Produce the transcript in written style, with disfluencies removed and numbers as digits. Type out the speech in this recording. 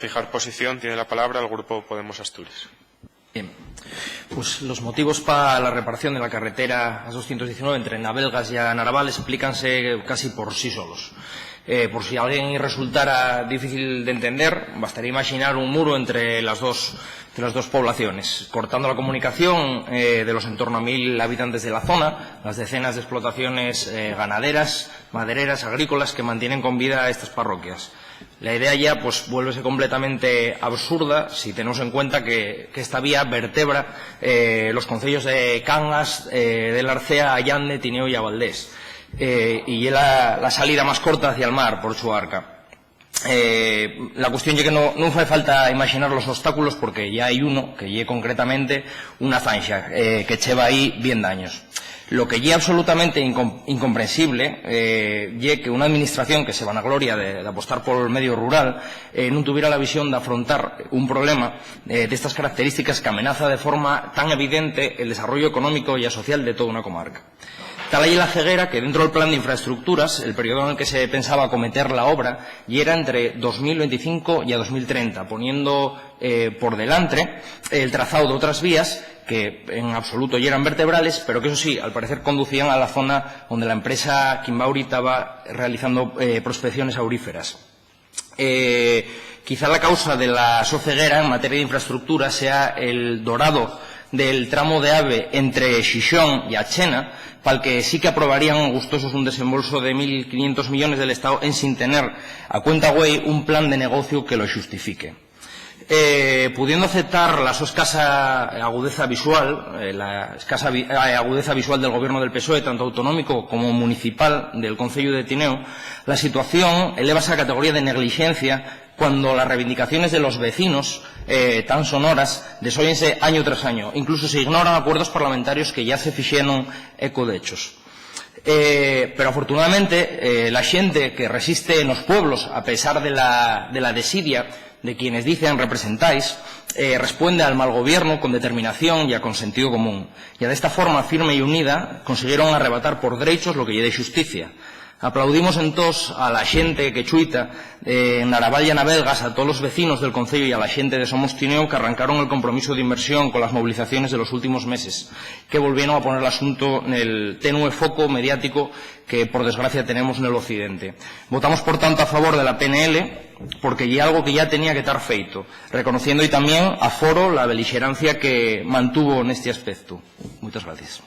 Fijar posición, tiene la palabra el Grupo Podemos Asturias. Bien, pues los motivos para la reparación de la carretera A219 entre Navelgas y Naraval explícanse casi por sí solos. Por si a alguien resultara difícil de entender, bastaría imaginar un muro entre las dos poblaciones, cortando la comunicación de los en torno a 1000 habitantes de la zona, las decenas de explotaciones ganaderas, madereras, agrícolas que mantienen con vida a estas parroquias. La idea ya pues vuelve completamente absurda si tenemos en cuenta que esta vía vertebra los concellos de Cangas, del Arcea, Allande, Tineo y Valdés, y es la salida más corta hacia el mar por Chuarca. La cuestión es que no hace falta imaginar los obstáculos porque ya hay uno, que lle concretamente una zanxa que lleva ahí bien daños. Lo que es absolutamente incomprensible es que una administración que se vanagloria de apostar por el medio rural no tuviera la visión de afrontar un problema de estas características que amenaza de forma tan evidente el desarrollo económico y social de toda una comarca. Tal ahí la ceguera que dentro del plan de infraestructuras, el periodo en el que se pensaba acometer la obra, y era entre 2025 y a 2030, poniendo por delante el trazado de otras vías que en absoluto ya eran vertebrales, pero que eso sí, al parecer conducían a la zona donde la empresa Kimbauri estaba realizando prospecciones auríferas. Quizá la causa de la soceguera en materia de infraestructura sea el dorado del tramo de AVE entre Xixón y Achena, para el que sí que aprobarían gustosos un desembolso de 1.500 millones del Estado en sin tener a cuenta güey un plan de negocio que lo justifique. Pudiendo aceptar la escasa agudeza visual, del gobierno del PSOE, tanto autonómico como municipal del Concello de Tineo, la situación eleva esa categoría de negligencia cuando las reivindicaciones de los vecinos, tan sonoras, desóyense año tras año. Incluso se ignoran acuerdos parlamentarios que ya se fixeron eco de hechos. Pero afortunadamente la xente que resiste en los pueblos, a pesar de la desidia de quienes dicen representáis, responde al mal gobierno con determinación y con sentido común. Y de esta forma firme y unida consiguieron arrebatar por derechos lo que lle de justicia. Aplaudimos entonces a la xente que chuita en Naraval y Navelgas, a todos los vecinos del concello y a la xente de Somos Tineo que arrancaron el compromiso de inversión con las movilizaciones de los últimos meses, que volvieron a poner el asunto en el tenue foco mediático que por desgracia tenemos en el occidente. Votamos por tanto a favor de la PNL porque hay algo que ya tenía que estar feito, reconociendo y también a foro la beligerancia que mantuvo en este aspecto. Muchas gracias.